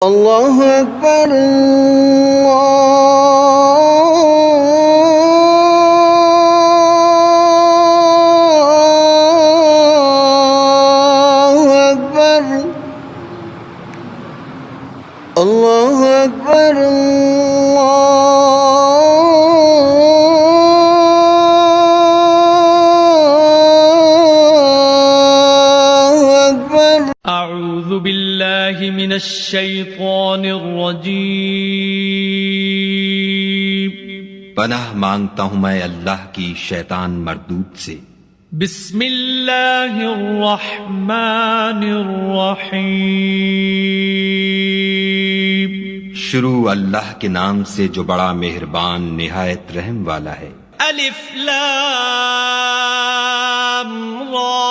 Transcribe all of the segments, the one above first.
اللہ اکبر اللہ اکبر اعوذ باللہ من الشیطان الرجیم پناہ مانگتا ہوں میں اللہ کی شیطان مردود سے۔ بسم اللہ الرحمن الرحیم شروع اللہ کے نام سے جو بڑا مہربان نہایت رحم والا ہے۔ الف لام را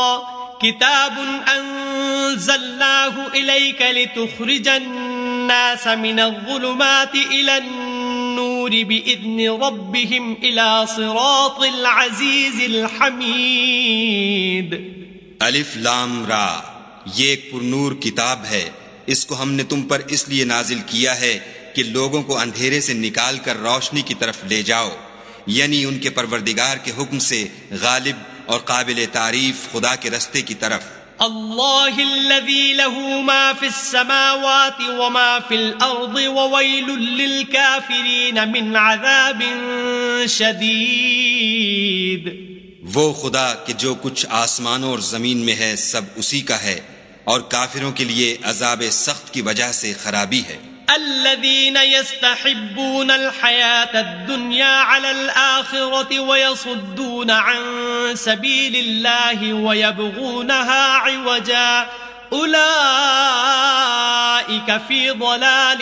کتاب انزلناه الیک لتخرج الناس من الظلمات الى النور باذن ربهم الى صراط العزیز الحمید۔ الف لام را، یہ ایک پرنور کتاب ہے، اس کو ہم نے تم پر اس لیے نازل کیا ہے کہ لوگوں کو اندھیرے سے نکال کر روشنی کی طرف لے جاؤ، یعنی ان کے پروردگار کے حکم سے غالب اور قابل تعریف خدا کے رستے کی طرف۔ اللہ الذی له ما فی السماوات وما فی الارض وویل للکافرین من عذاب شدید۔ وہ خدا کہ جو کچھ آسمانوں اور زمین میں ہے سب اسی کا ہے، اور کافروں کے لیے عذاب سخت کی وجہ سے خرابی ہے۔ الذين يستحبون الحياة الدنيا على الآخرة ويصدون عن سبيل الله ويبغونها عوجا أولئك في ضلال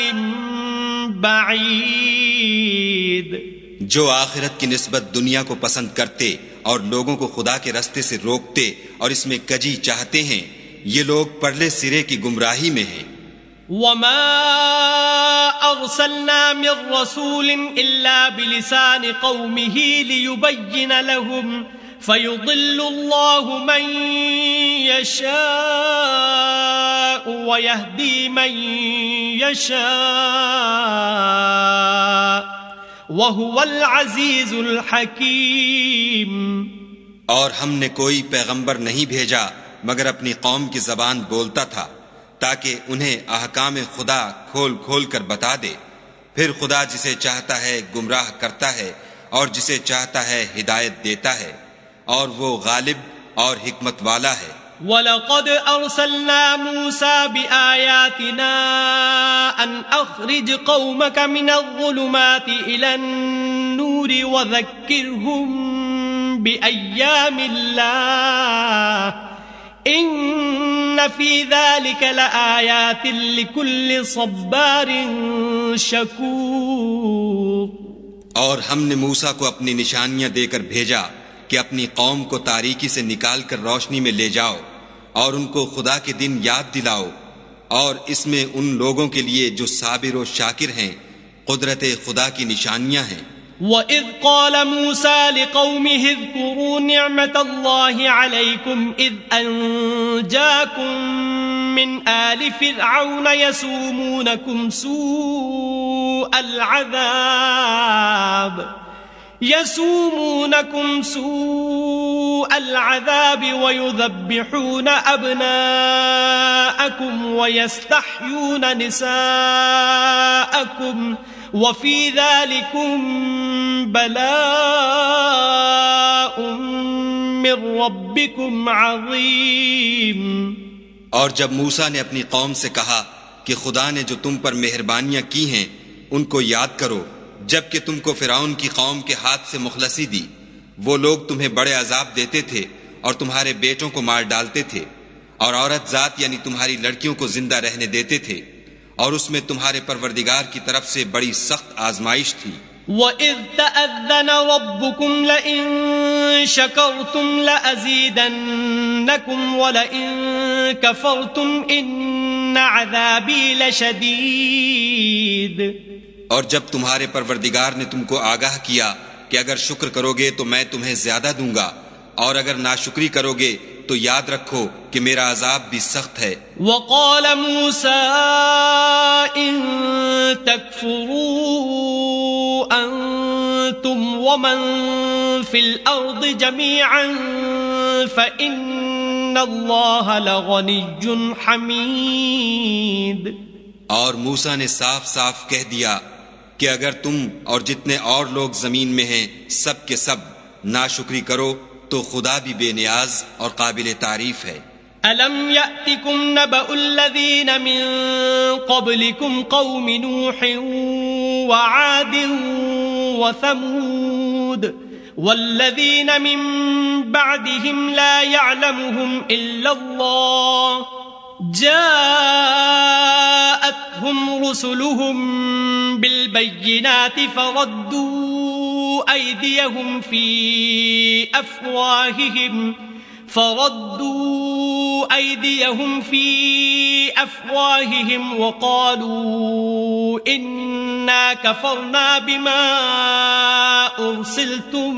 بعيد۔ جو آخرت کی نسبت دنیا کو پسند کرتے اور لوگوں کو خدا کے رستے سے روکتے اور اس میں کجی چاہتے ہیں، یہ لوگ پرلے سرے کی گمراہی میں ہیں۔ وما ارسلنا من رسول الا بلسان قومه ليبين لهم فيضل الله من يشاء ويهدي من يشاء وهو العزيز الحكيم۔ اور ہم نے کوئی پیغمبر نہیں بھیجا مگر اپنی قوم کی زبان بولتا تھا تاکہ انہیں احکام خدا کھول کھول کر بتا دے، پھر خدا جسے چاہتا ہے گمراہ کرتا ہے اور جسے چاہتا ہے ہدایت دیتا ہے، اور وہ غالب اور حکمت والا ہے۔ وَلَقَدْ أَرْسَلْنَا مُوسَى بِآيَاتِنَا أَنْ أَخْرِجْ قَوْمَكَ مِنَ الظُّلُمَاتِ إِلَى النُّورِ وَذَكِّرْهُمْ بِأَيَّامِ اللَّهِ ان فی ذلک لآیات لکل صبار شکور۔ اور ہم نے موسیٰ کو اپنی نشانیاں دے کر بھیجا کہ اپنی قوم کو تاریکی سے نکال کر روشنی میں لے جاؤ اور ان کو خدا کے دن یاد دلاؤ، اور اس میں ان لوگوں کے لیے جو صابر و شاکر ہیں قدرت خدا کی نشانیاں ہیں۔ وَإِذْ قَالَ مُوسَى لِقَوْمِهِ اذْكُرُوا نِعْمَةَ اللَّهِ عَلَيْكُمْ إِذْ أَنْجَاكُمْ مِنْ آلِ فِرْعَوْنَ يَسُومُونَكُمْ سُوءَ الْعَذَابِ وَيُذَبِّحُونَ أَبْنَاءَكُمْ وَيَسْتَحْيُونَ نِسَاءَكُمْ وَفِي ذَلِكُمْ بَلَاءٌ مِّن رَبِّكُمْ عَظِيمٌ۔ اور جب موسیٰ نے اپنی قوم سے کہا کہ خدا نے جو تم پر مہربانیاں کی ہیں ان کو یاد کرو، جبکہ تم کو فرعون کی قوم کے ہاتھ سے مخلصی دی، وہ لوگ تمہیں بڑے عذاب دیتے تھے اور تمہارے بیٹوں کو مار ڈالتے تھے، اور عورت ذات یعنی تمہاری لڑکیوں کو زندہ رہنے دیتے تھے، اور اس میں تمہارے پروردگار کی طرف سے بڑی سخت آزمائش تھی۔ وَإِذْ تَأَذَّنَ رَبُّكُمْ لَئِن شَكَرْتُمْ لَأَزِيدَنَّكُمْ وَلَئِن كَفَرْتُمْ إِنَّ عَذَابِي لَشَدِيدٌ۔ اور جب تمہارے پروردگار نے تم کو آگاہ کیا کہ اگر شکر کرو گے تو میں تمہیں زیادہ دوں گا، اور اگر ناشکری کرو گے تو یاد رکھو کہ میرا عذاب بھی سخت ہے۔ وقال موسى إن تكفروا أنتم ومن في الأرض جميعا فإن الله لغني حميد۔ اور موسیٰ نے صاف صاف کہہ دیا کہ اگر تم اور جتنے اور لوگ زمین میں ہیں سب کے سب ناشکری کرو تو خدا بھی بے نیاز اور قابل تعریف ہے۔ أَلَمْ يَأْتِكُمْ نَبَأُ الَّذِينَ مِنْ قَبْلِكُمْ قَوْمِ نُوحٍ وَعَادٍ وَثَمُودَ وَالَّذِينَ مِنْ بَعْدِهِمْ لَا يَعْلَمُهُمْ إِلَّا اللَّهُ جَاءَتْهُمْ رُسُلُهُمْ بِالْبَيِّنَاتِ فَرَدُّوا أَيْدِيَهُمْ في أفواههم وقالوا إنا كفرنا بما أرسلتم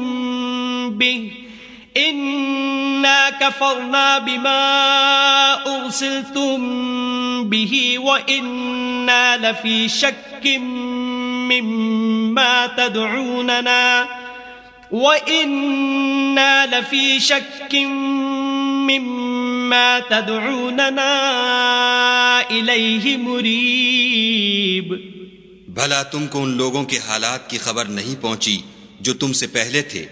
به وإنا لفي شك مما تدعوننا إليه مريب۔ بھلا تم کو ان لوگوں کے حالات کی خبر نہیں پہنچی جو تم سے پہلے تھے،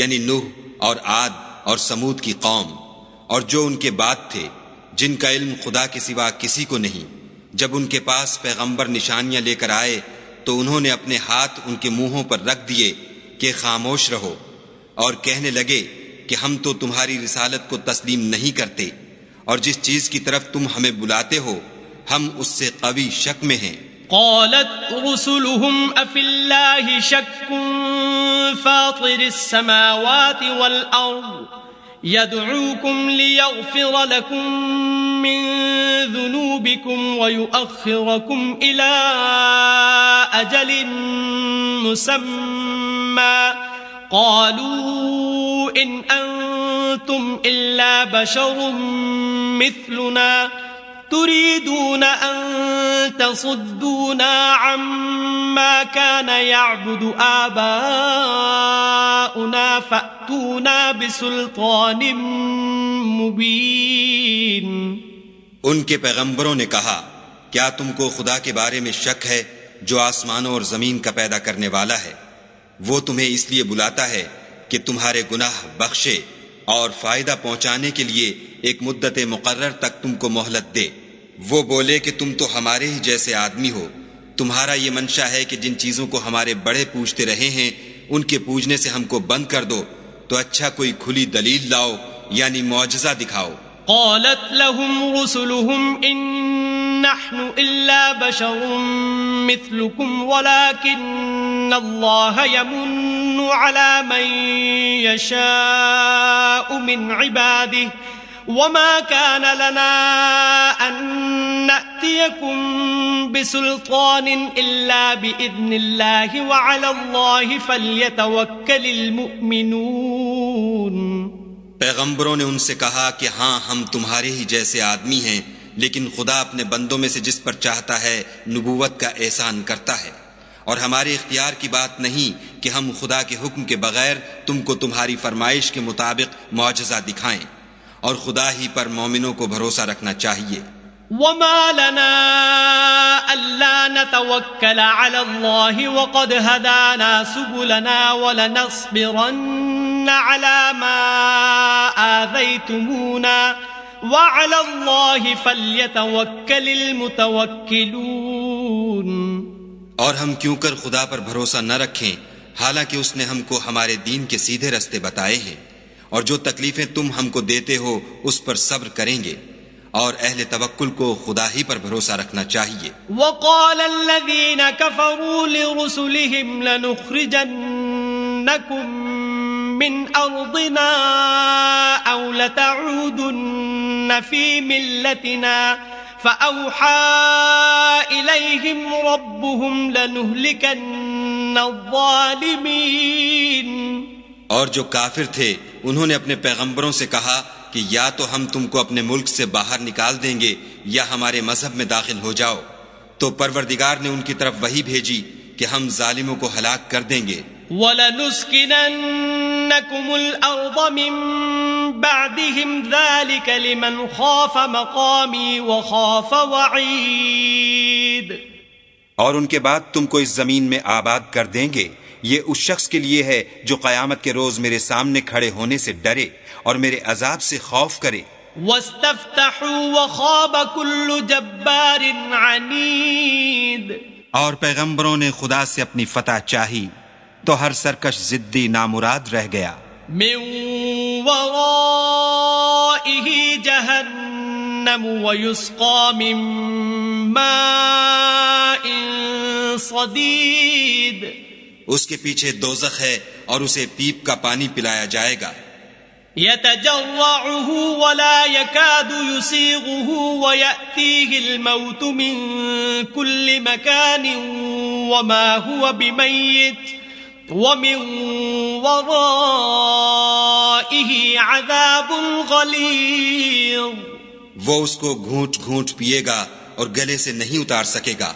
یعنی نوح اور عاد اور سمود کی قوم، اور جو ان کے بعد تھے جن کا علم خدا کے سوا کسی کو نہیں۔ جب ان کے پاس پیغمبر نشانیاں لے کر آئے تو انہوں نے اپنے ہاتھ ان کے منہوں پر رکھ دیے کہ خاموش رہو، اور کہنے لگے کہ ہم تو تمہاری رسالت کو تسلیم نہیں کرتے، اور جس چیز کی طرف تم ہمیں بلاتے ہو ہم اس سے قوی شک میں ہیں۔ قالت رسلهم أفي الله شك فاطر السماوات والأرض يدعوكم ليغفر لكم من ذنوبكم ويؤخركم إلى أجل مسمى قالوا إن أنتم إلا بشر مثلنا تريدون أن تصدونا عما كان يعبد آباؤنا فأتونا بسلطان مبين۔ ان کے پیغمبروں نے کہا کیا تم کو خدا کے بارے میں شک ہے جو آسمانوں اور زمین کا پیدا کرنے والا ہے؟ وہ تمہیں اس لیے بلاتا ہے کہ تمہارے گناہ بخشے اور فائدہ پہنچانے کے لیے ایک مدت مقرر تک تم کو مہلت دے۔ وہ بولے کہ تم تو ہمارے ہی جیسے آدمی ہو، تمہارا یہ منشا ہے کہ جن چیزوں کو ہمارے بڑے پوجتے رہے ہیں ان کے پوجنے سے ہم کو بند کر دو، تو اچھا کوئی کھلی دلیل لاؤ یعنی معجزہ دکھاؤ۔ قالت لهم رسلهم إن نحن إلا بشر مثلكم ولكن الله يمن على من يشاء من عباده وما كان لنا أن نأتيكم بسلطان إلا بإذن الله وعلى الله فليتوكل المؤمنون۔ پیغمبروں نے ان سے کہا کہ ہاں ہم تمہارے ہی جیسے آدمی ہیں، لیکن خدا اپنے بندوں میں سے جس پر چاہتا ہے نبوت کا احسان کرتا ہے، اور ہمارے اختیار کی بات نہیں کہ ہم خدا کے حکم کے بغیر تم کو تمہاری فرمائش کے مطابق معجزہ دکھائیں، اور خدا ہی پر مومنوں کو بھروسہ رکھنا چاہیے۔ وما لنا ألا نتوكل على الله وقد هدانا سبلنا ولنصبرن على ما آذيتمونا وعلى الله فليتوكل المتوكلون۔ اور ہم کیوں کر خدا پر بھروسہ نہ رکھیں حالانکہ اس نے ہم کو ہمارے دین کے سیدھے رستے بتائے ہیں، اور جو تکلیفیں تم ہم کو دیتے ہو اس پر صبر کریں گے، اور اہل توکل کو خدا ہی پر بھروسہ رکھنا چاہیے۔ وقال الذين كفروا لرسلهم لنخرجنكم من أرضنا أو لتعودن في ملتنا فأوحى إليهم ربهم لنهلكن الظالمين۔ اور جو کافر تھے انہوں نے اپنے پیغمبروں سے کہا کہ کہ یا تو ہم تم کو اپنے ملک سے باہر نکال دیں گے یا ہمارے مذہب میں داخل ہو جاؤ، تو پروردگار نے ان کی طرف وحی بھیجی کہ ہم ظالموں کو ہلاک کر دیں گے۔ وَلَنُسْكِنَنَّكُمُ الْأَرْضَ مِن بَعْدِهِمْ ذَلِكَ لِمَنْ خَافَ مَقَامِي وَخَافَ وَعِيدِ۔ اور ان کے بعد تم کو اس زمین میں آباد کر دیں گے، یہ اس شخص کے لیے ہے جو قیامت کے روز میرے سامنے کھڑے ہونے سے ڈرے اور میرے عذاب سے خوف کرے۔ وَاسْتَفْتَحُوا وَخَابَ كُلُّ جَبَّارٍ عَنِيدٍ۔ اور پیغمبروں نے خدا سے اپنی فتح چاہی تو ہر سرکش ضدی نامراد رہ گیا۔ مِن وَرَائِهِ جَهَنَّمُ وَيُسْقَى مِن مَّاءٍ صَدِيدٍ۔ اس کے پیچھے دوزخ ہے اور اسے پیپ کا پانی پلایا جائے گا۔ يتجرعه ولا يكاد يسيغه ويأتيه الموت من كل مكان وما هو بميت ومن ورائه عذاب غليظ۔ وہ اس کو گھونٹ گھونٹ پیے گا اور گلے سے نہیں اتار سکے گا،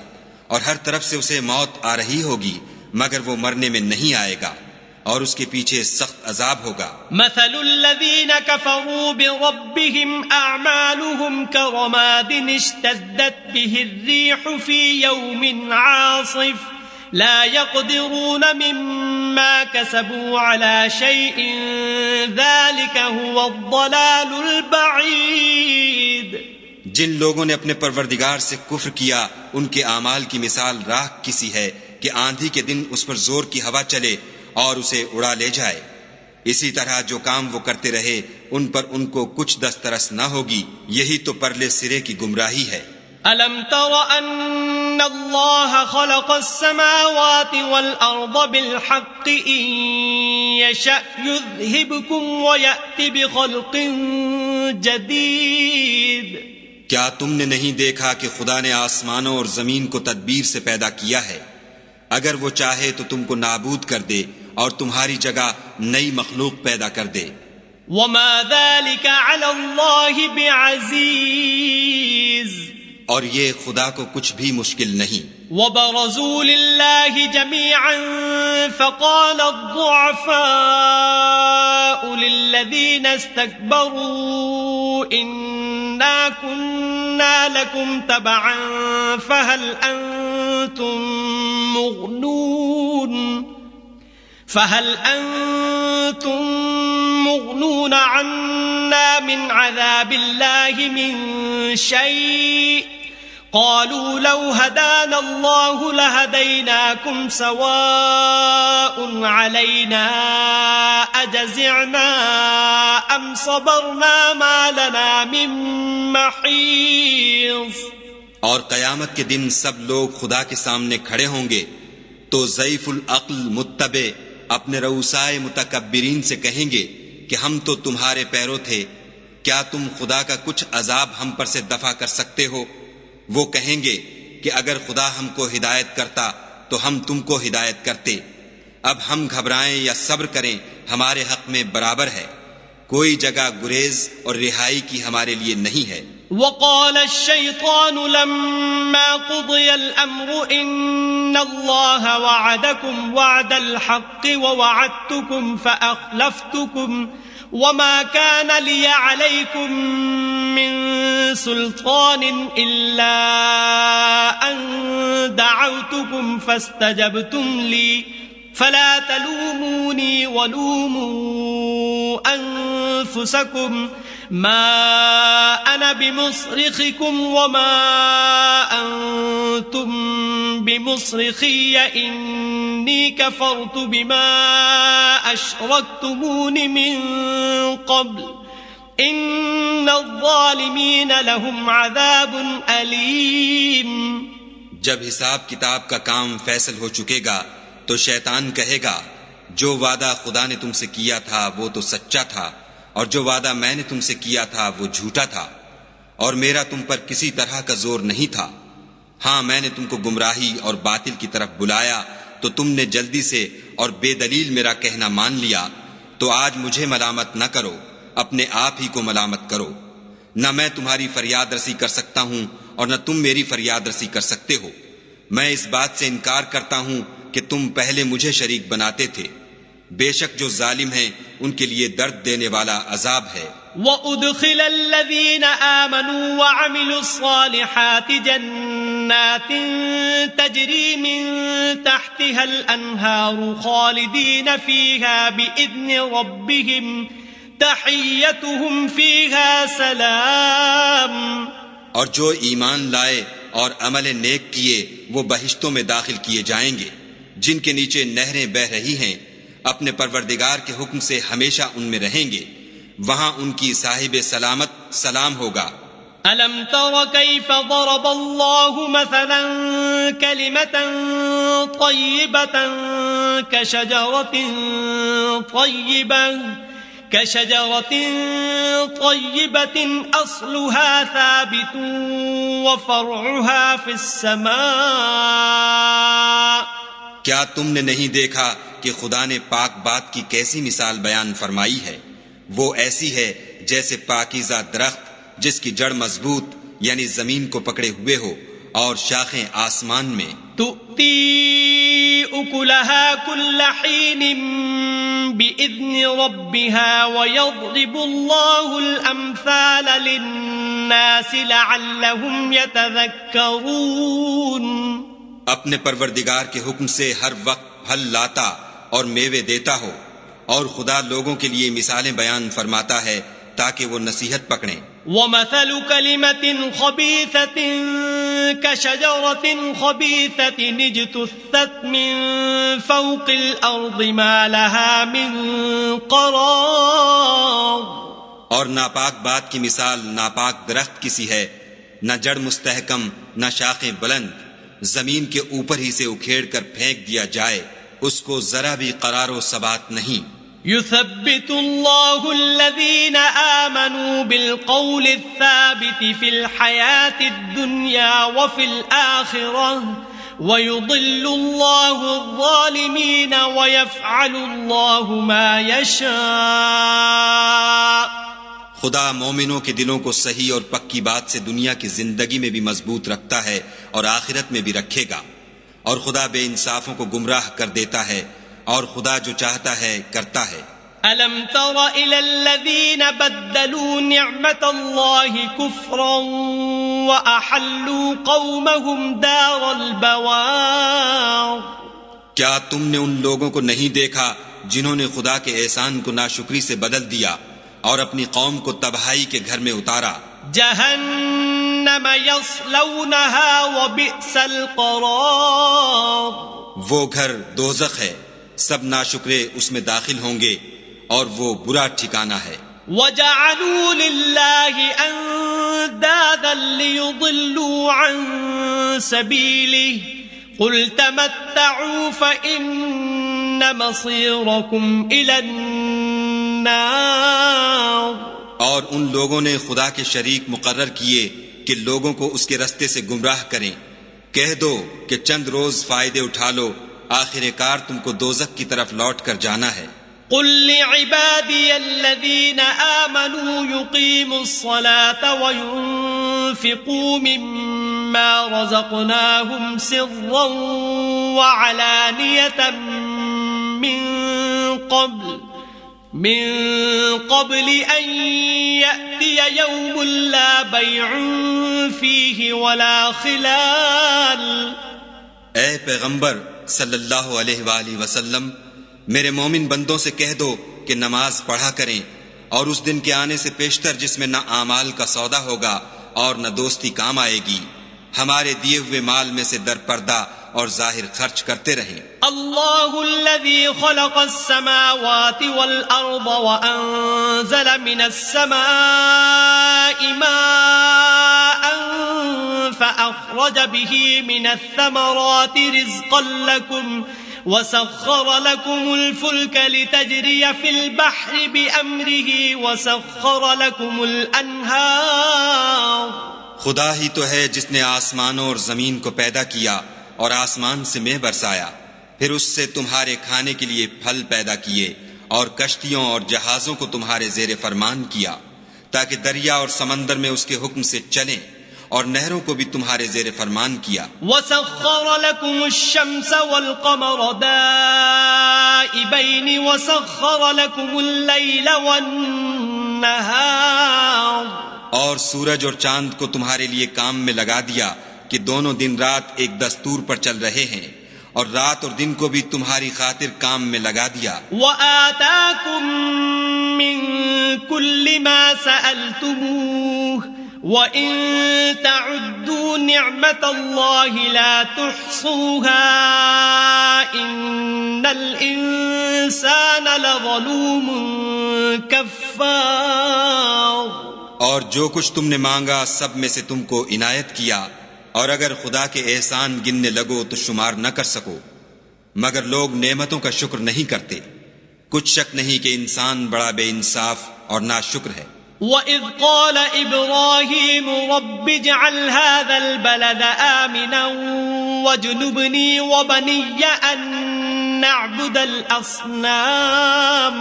اور ہر طرف سے اسے موت آ رہی ہوگی مگر وہ مرنے میں نہیں آئے گا، اور اس کے پیچھے سخت عذاب ہوگا۔ مثل الذين كفروا بربهم أعمالهم كرماد اشتدت به الريح في يوم عاصف لا يقدرون مما كسبوا على شيء ذلك هو الضلال البعيد۔ جن لوگوں نے اپنے پروردگار سے کفر کیا ان کے اعمال کی مثال راکھ کسی ہے کہ آندھی کے دن اس پر زور کی ہوا چلے اور اسے اڑا لے جائے، اسی طرح جو کام وہ کرتے رہے ان پر ان کو کچھ دسترس نہ ہوگی، یہی تو پرلے سرے کی گمراہی ہے۔ أَلَمْ تَرَ أَنَّ اللَّهَ خَلَقَ السَّمَاوَاتِ وَالْأَرْضَ بِالْحَقِّ إِن يَشَأْ يُذْهِبْكُمْ وَيَأْتِ بِخَلْقٍ جَدِيدٍ۔ کیا تم نے نہیں دیکھا کہ خدا نے آسمانوں اور زمین کو تدبیر سے پیدا کیا ہے؟ اگر وہ چاہے تو تم کو نابود کر دے اور تمہاری جگہ نئی مخلوق پیدا کر دے۔ وَمَا ذَلِكَ عَلَى اللَّهِ بِعَزِيزٍ۔ اور یہ خدا کو کچھ بھی مشکل نہیں۔ وَبَرَزُوا لِلَّهِ جَمِيعًا فَقَالَ الضُّعَفَاءُ لِلَّذِينَ اسْتَكْبَرُوا إِنَّا كُنَّا لَكُمْ تَبَعًا فَهَلْ أنتم مغنون عنا من عذاب الله من شيء؟ قالوا لو هدانا الله لهديناكم سواء علينا أجزعنا أم صبرنا ما لنا من محيص۔ اور قیامت کے دن سب لوگ خدا کے سامنے کھڑے ہوں گے تو ضعیف العقل متبع اپنے رؤسائے متکبرین سے کہیں گے کہ ہم تو تمہارے پیرو تھے، کیا تم خدا کا کچھ عذاب ہم پر سے دفع کر سکتے ہو؟ وہ کہیں گے کہ اگر خدا ہم کو ہدایت کرتا تو ہم تم کو ہدایت کرتے، اب ہم گھبرائیں یا صبر کریں ہمارے حق میں برابر ہے، کوئی جگہ گریز اور رہائی کی ہمارے لیے نہیں ہے۔ وقال الشيطان لما قضي الأمر إن الله وعدكم وعد الحق ووعدتكم فأخلفتكم وما كان لي عليكم من سلطان إلا أن دعوتكم فاستجبتم لي فلا تلوموني ولوموا أنفسكم ما أنا بمصرخكم وما أنتم بمصرخي إني كفرت بما أشركتمون من قبل إن الظالمين لهم عذاب أليم۔ جب حساب کتاب کا کام فیصل ہو چکے گا تو شیطان کہے گا جو وعدہ خدا نے تم سے کیا تھا وہ تو سچا تھا، اور جو وعدہ میں نے تم سے کیا تھا وہ جھوٹا تھا، اور میرا تم پر کسی طرح کا زور نہیں تھا۔ ہاں میں نے تم کو گمراہی اور باطل کی طرف بلایا تو تم نے جلدی سے اور بے دلیل میرا کہنا مان لیا، تو آج مجھے ملامت نہ کرو، اپنے آپ ہی کو ملامت کرو. نہ میں تمہاری فریاد رسی کر سکتا ہوں اور نہ تم میری فریاد رسی کر سکتے ہو. میں اس بات سے انکار کرتا ہوں کہ تم پہلے مجھے شریک بناتے تھے. بے شک جو ظالم ہیں ان کے لیے درد دینے والا عذاب ہے. وَأُدْخِلَ الَّذِينَ آمَنُوا وَعَمِلُوا الصَّالِحَاتِ جَنَّاتٍ تَجْرِي مِن تَحْتِهَا الْأَنْهَارُ خَالِدِينَ فِيهَا بِإِذْنِ رَبِّهِمْ تَحِيَّتُهُمْ فِيهَا سَلَامٌ. اور جو ایمان لائے اور عمل نیک کیے وہ بہشتوں میں داخل کیے جائیں گے جن کے نیچے نہریں بہ رہی ہیں. اپنے پروردگار کے حکم سے ہمیشہ ان میں رہیں گے. وہاں ان کی صاحب سلامت سلام ہوگا. أَلَمْ تَرَ كَيْفَ ضَرَبَ اللَّهُ مَثَلًا كَلِمَةً طَيِّبَةً كَشَجَرَةٍ طَيِّبَةٍ أَصْلُهَا ثَابِتٌ وَفَرْعُهَا فِي السَّمَاءِ. کیا تم نے نہیں دیکھا کہ خدا نے پاک بات کی کیسی مثال بیان فرمائی ہے؟ وہ ایسی ہے جیسے پاکیزہ درخت جس کی جڑ مضبوط یعنی زمین کو پکڑے ہوئے ہو اور شاخیں آسمان میں. تُؤْتِي أُكُلَهَا كُلَّ حِينٍ بِإِذْنِ رَبِّهَا وَيَضْرِبُ اللَّهُ الْأَمْثَالَ لِلنَّاسِ لَعَلَّهُمْ يَتَذَكَّرُونَ. اپنے پروردگار کے حکم سے ہر وقت پھل لاتا اور میوے دیتا ہو، اور خدا لوگوں کے لیے مثالیں بیان فرماتا ہے تاکہ وہ نصیحت پکڑیں. وَمَثَلُ كَلِمَةٍ خَبِيثَةٍ كَشَجَرَةٍ خَبِيثَةٍ اجْتُثَّتْ مِنْ فَوْقِ الْأَرْضِ مَا لَهَا مِنْ قَرَارٍ. اور ناپاک بات کی مثال ناپاک درخت کسی ہے، نہ جڑ مستحکم نہ شاخیں بلند، زمین کے اوپر ہی سے اکھیڑ کر پھینک دیا جائے، اس کو ذرا بھی قرار و ثبات نہیں. يثبت الله الذين آمنوا بالقول الثابت في الحياة الدنيا وفي الآخرة ويضل الله الظالمين ويفعل الله ما يشاء. خدا مومنوں کے دلوں کو صحیح اور پکی بات سے دنیا کی زندگی میں بھی مضبوط رکھتا ہے اور آخرت میں بھی رکھے گا. اور خدا بے انصافوں کو گمراہ کر دیتا ہے اور خدا جو چاہتا ہے کرتا ہے. أَلَمْ تَرَ إِلَى الَّذِينَ بَدَّلُوا نِعْمَةَ اللَّهِ كُفْرًا وَأَحَلُّوا قَوْمَهُمْ دَارَ الْبَوَارِ. کیا تم نے ان لوگوں کو نہیں دیکھا جنہوں نے خدا کے احسان کو ناشکری سے بدل دیا اور اپنی قوم کو تباہی کے گھر میں اتارا؟ جہنم یصلونها وبئس القرار. وہ گھر دوزخ ہے، سب ناشکرے اس میں داخل ہوں گے اور وہ برا ٹھکانہ ہے. وَجَعَلُوا لِلَّهِ أَنْدَادًا لِيُضِلُّوا عَنْ سَبِيلِهِ قُلْ تَمَتَّعُوا فَإِنَّ مَصِيرَكُمْ إِلَى النَّارِ. اور ان لوگوں نے خدا کے شریک مقرر کیے کہ لوگوں کو اس کے رستے سے گمراہ کریں. کہہ دو کہ چند روز فائدے اٹھا لو، آخر کار تم کو دوزخ کی طرف لوٹ کر جانا ہے. قل لعبادي الذين آمنوا يقيموا الصلاة وينفقوا مما رزقناهم سرا وعلانية من قبل أن يأتي يوم لا بيع فيه ولا خلال. اے پیغمبر صلی اللہ علیہ وآلہ وسلم، میرے مومن بندوں سے کہہ دو کہ نماز پڑھا کریں اور اس دن کے آنے سے پیشتر جس میں نہ اعمال کا سودا ہوگا اور نہ دوستی کام آئے گی، ہمارے دیے ہوئے مال میں سے در پردہ اور ظاہر خرچ کرتے رہیں. اللہ الذي خلق السماوات والأرض وأنزل من السماء ماء فأخرج به من الثمرات رزقا لكم وسخر لكم الفلك لتجري في البحر بأمره وسخر لكم الأنهار. خدا ہی تو ہے جس نے آسمانوں اور زمین کو پیدا کیا اور آسمان سے مے برسایا، پھر اس سے تمہارے کھانے کے لیے پھل پیدا کیے اور کشتیوں اور جہازوں کو تمہارے زیر فرمان کیا تاکہ دریا اور سمندر میں اس کے حکم سے چلیں، اور نہروں کو بھی تمہارے زیر فرمان کیا۔ وسخر لكم الشمس والقمر دائبين وسخر لكم الليل والنهار، اور سورج اور چاند کو تمہارے لیے کام میں لگا دیا کہ دونوں دن رات ایک دستور پر چل رہے ہیں، اور رات اور دن کو بھی تمہاری خاطر کام میں لگا دیا۔ وآتاكم من كل ما سألتموه وَإِن تَعُدُّوا نِعْمَةَ اللَّهِ لَا تُحْصُوهَا إِنَّ الْإِنسَانَ لَظَلُومٌ كَفَّارٌ۔ اور جو کچھ تم نے مانگا سب میں سے تم کو عنایت کیا، اور اگر خدا کے احسان گننے لگو تو شمار نہ کر سکو، مگر لوگ نعمتوں کا شکر نہیں کرتے۔ کچھ شک نہیں کہ انسان بڑا بے انصاف اور ناشکر ہے۔ وَإِذْ قَالَ إِبْرَاهِيمُ رَبِّ اجْعَلْ هَذَا الْبَلَدَ آمِنًا وَاجْنُبْنِي وَبَنِيَّ أَن نَّعْبُدَ الْأَصْنَامَ۔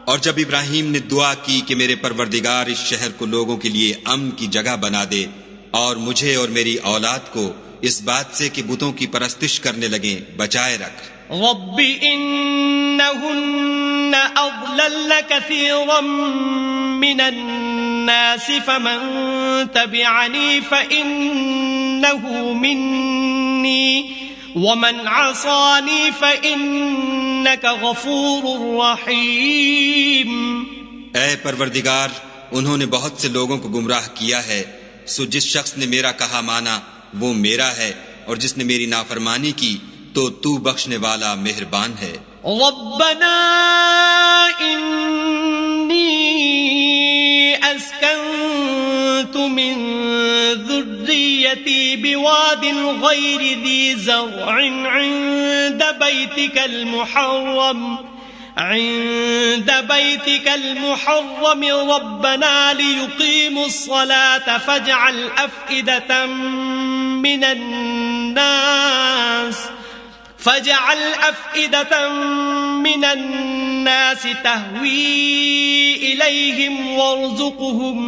اور جب ابراہیم نے دعا کی کہ میرے پروردگار اس شہر کو لوگوں کے لیے امن کی جگہ بنا دے، اور مجھے اور میری اولاد کو اس بات سے کہ بتوں کی پرستش کرنے لگیں بچائے رکھ۔ رب إنهن أضللن كثيرا من الناس فمن تبعني فإنه مني ومن عصاني فإنك غفور رحيم۔ اے پروردگار، انہوں نے بہت سے لوگوں کو گمراہ کیا ہے، سو جس شخص نے میرا کہا مانا وہ میرا ہے، اور جس نے میری نافرمانی کی تو تو بخشنے والا مہربان ہے۔ ربنا انی اسکنت من ذریتی بواد غیر ذی زرع عند بیتك المحرم ربنا ليقيموا الصلاة فاجعل أفئدة من الناس تهوي إليهم وارزقهم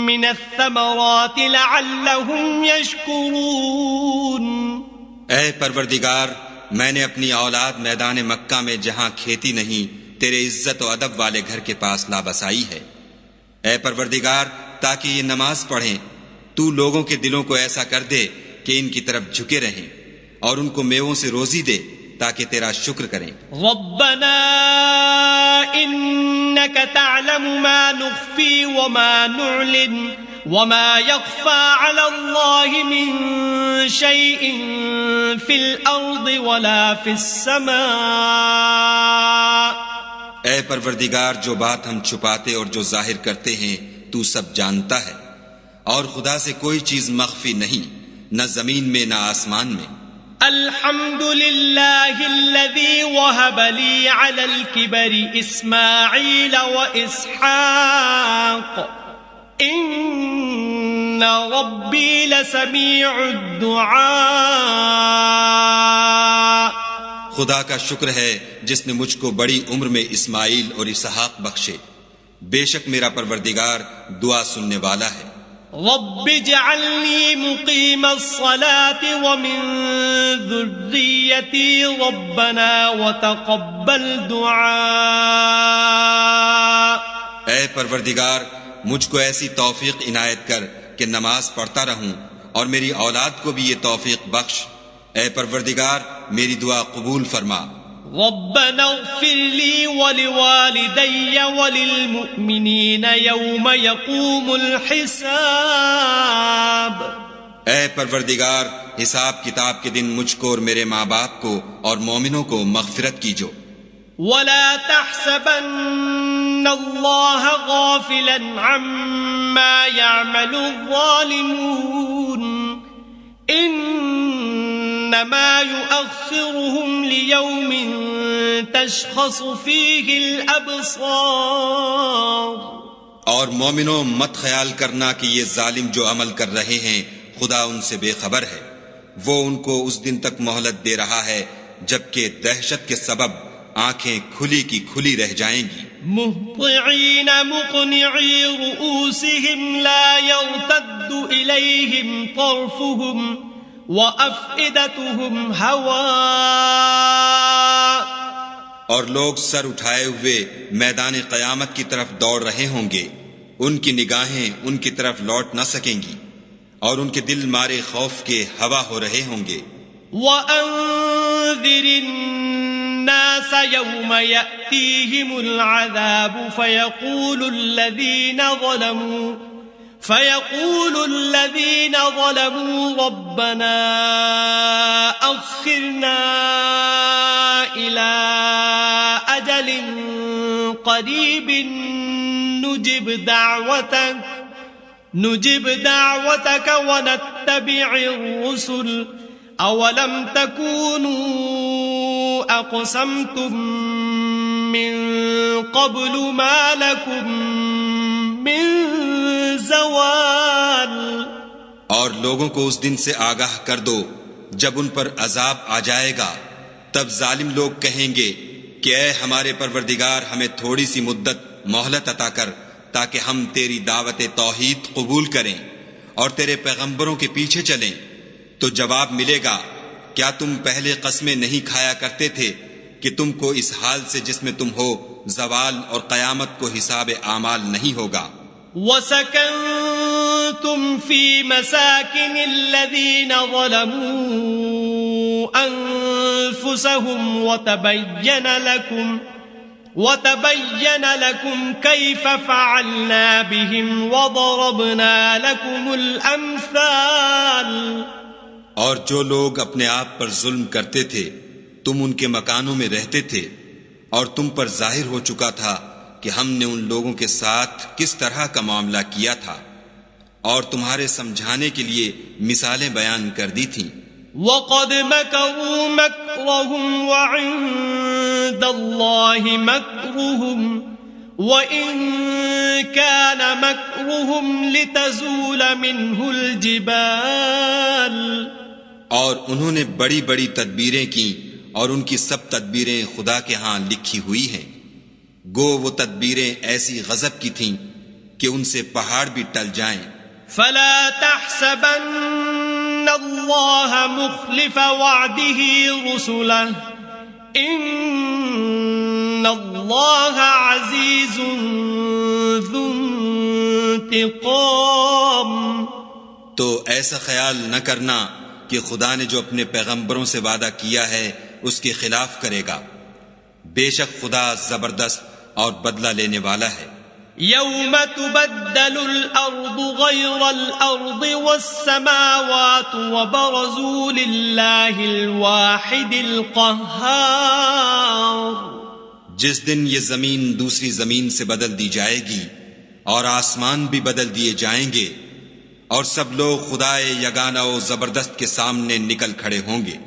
من الثمرات لعلهم يشكرون۔ اے پروردگار، میں نے اپنی اولاد میدان مکہ میں جہاں کھیتی نہیں تیرے عزت و ادب والے گھر کے پاس لابسائی ہے۔ اے پروردگار، تاکہ یہ نماز پڑھیں، تو لوگوں کے دلوں کو ایسا کر دے کہ ان کی طرف جھکے رہیں، اور ان کو میووں سے روزی دے تاکہ تیرا شکر کریں۔ ربنا انك تعلم ما نخفي وما نعلن وما يخفى على الله من شيء في الارض ولا في السماء۔ اے پروردگار، جو بات ہم چھپاتے اور جو ظاہر کرتے ہیں تو سب جانتا ہے، اور خدا سے کوئی چیز مخفی نہیں، نہ زمین میں نہ آسمان میں۔ الحمد لله الذي وهب لي على الكبر إسماعيل وإسحاق إن ربي لسميع الدعاء۔ خدا کا شکر ہے جس نے مجھ کو بڑی عمر میں اسماعیل اور اسحاق بخشے، بے شک میرا پروردگار دعا سننے والا ہے۔ رب اجعلني مقيم الصلاة ومن ذريتي ربنا وتقبل دعاء۔ اے پروردگار، مجھ کو ایسی توفیق عنایت کر کہ نماز پڑھتا رہوں، اور میری اولاد کو بھی یہ توفیق بخش۔ اے پروردگار، میری دعا قبول فرما۔ ربنا اغفر لي ولوالدي وللمؤمنين يوم يقوم الحساب۔ اے پروردگار، حساب کتاب کے دن مجھ کو اور میرے ماں باپ کو اور مومنوں کو مغفرت کیجو۔ ولا تحسبن الله غافلا عما يعمل الظالمون انما يؤخرهم ليوم تشخص فيه الابصار۔ اور مومنوں، مت خیال کرنا کہ یہ ظالم جو عمل کر رہے ہیں خدا ان سے بے خبر ہے، وہ ان کو اس دن تک مہلت دے رہا ہے جبکہ دہشت کے سبب آنکھیں کھلی کی کھلی رہ جائیں گی. مہطعین مقنعی رؤوسہم لا یرتد الیہم طرفہم وافئدتہم ہواء. اور لوگ سر اٹھائے ہوئے میدان قیامت کی طرف دوڑ رہے ہوں گے، ان کی نگاہیں ان کی طرف لوٹ نہ سکیں گی، اور ان کے دل مارے خوف کے ہوا ہو رہے ہوں گے. وَأَنذِرِ النَّاسَ يَوْمَ يَأْتِيهِمُ الْعَذَابُ فَيَقُولُ الَّذِينَ ظَلَمُوا رَبَّنَا أَخِّرْنَا إِلَىٰ أَجَلٍ قَرِيبٍ نُجِبْ دَعْوَتَكَ وَنَتَّبِعِ الرُّسُلَ أَوَلَمْ تَكُونُوا أَقْسَمْتُم مِّن قَبْلُ مَا لَكُم مِّن زوال. اور لوگوں کو اس دن سے آگاہ کر دو جب ان پر عذاب آ جائے گا. تب ظالم لوگ کہیں گے کہ اے ہمارے پروردگار، ہمیں تھوڑی سی مدت مہلت عطا کر تاکہ ہم تیری دعوت توحید قبول کریں اور تیرے پیغمبروں کے پیچھے چلیں. تو جواب ملے گا، کیا تم پہلے قسمیں نہیں کھایا کرتے تھے کہ تم کو اس حال سے جس میں تم ہو زوال اور قیامت کو حساب اعمال نہیں ہوگا. وَسَكَنْتُمْ فِي مَسَاكِنِ الَّذِينَ ظَلَمُوا أَنفُسَهُمْ وَتَبَيَّنَ لَكُمْ كَيْفَ فَعَلْنَا بِهِمْ وَضَرَبْنَا لَكُمُ الْأَمْثَالَ. اور جو لوگ اپنے آپ پر ظلم کرتے تھے تم ان کے مکانوں میں رہتے تھے، اور تم پر ظاہر ہو چکا تھا کہ ہم نے ان لوگوں کے ساتھ کس طرح کا معاملہ کیا تھا، اور تمہارے سمجھانے کے لیے مثالیں بیان کر دی تھیں. وَقَدْ مَكَرُوا مَكْرَهُمْ وَعِندَ اللَّهِ مَكْرُهُمْ وَإِن كَانَ مَكْرُهُمْ لِتَزُولَ مِنْهُ الْجِبَالُ. اور انہوں نے بڑی بڑی تدبیریں کی، اور ان کی سب تدبیریں خدا کے ہاں لکھی ہوئی ہیں. گو وہ تدبیریں ایسی غضب کی تھیں کہ ان سے پہاڑ بھی ٹل جائیں. فَلَا تَحْسَبَنَّ اللَّهَ مُخْلِفَ وَعْدِهِ رُسُلَهُ إِنَّ اللَّهَ عَزِيزٌ ذُو انتقام. تو ایسا خیال نہ کرنا کہ خدا نے جو اپنے پیغمبروں سے وعدہ کیا ہے اس کے خلاف کرے گا. بے شک خدا زبردست اور بدلہ لینے والا ہے. یوم تبدل الارض غیر الارض والسماوات وبرزوا للہ الواحد القہار. جس دن یہ زمین دوسری زمین سے بدل دی جائے گی اور آسمان بھی بدل دیے جائیں گے، اور سب لوگ خدائے یگانہ و زبردست کے سامنے نکل کھڑے ہوں گے.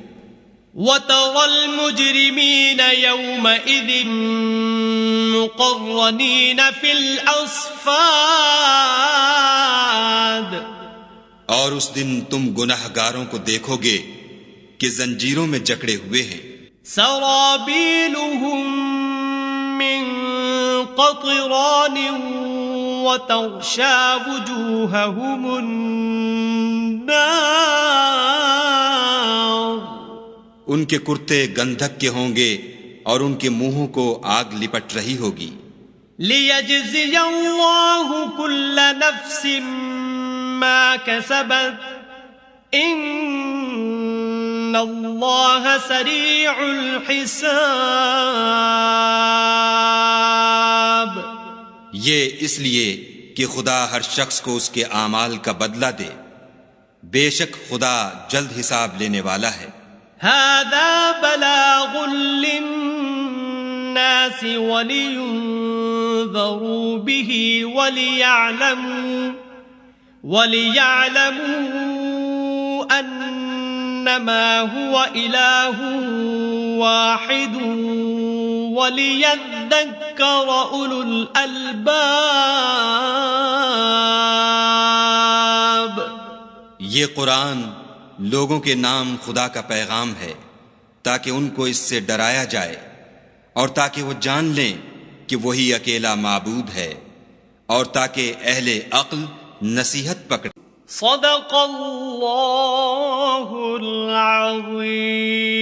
وَتَرَى الْمُجْرِمِينَ يَوْمَئِذٍ مُقَرَّنِينَ فِي الْأَصْفَادِ. اور اس دن تم گناہگاروں کو دیکھو گے کہ زنجیروں میں جکڑے ہوئے ہیں. سَرَابِيلُهُم مِّن قَطِرَانٍ وَتَغْشَى وُجُوهَهُمُ النَّارُ. ان کے کرتے گندھک کے ہوں گے اور ان کے منہوں کو آگ لپٹ رہی ہوگی. لِيَجْزِيَ اللَّهُ كُلَّ نَفْسٍ مَا كَسَبَتْ إِنَّ اللَّهَ سَرِيعُ الْحِسَابِ. یہ اس لیے کہ خدا ہر شخص کو اس کے اعمال کا بدلہ دے. بے شک خدا جلد حساب لینے والا ہے. هذا بلاغ للناس ولينذروا به وليعلموا أنما هو إله واحد وليذكر أولو الألباب. یہ قرآن لوگوں کے نام خدا کا پیغام ہے تاکہ ان کو اس سے ڈرایا جائے اور تاکہ وہ جان لیں کہ وہی اکیلا معبود ہے، اور تاکہ اہل عقل نصیحت پکڑیں۔ صدق اللہ العظیم۔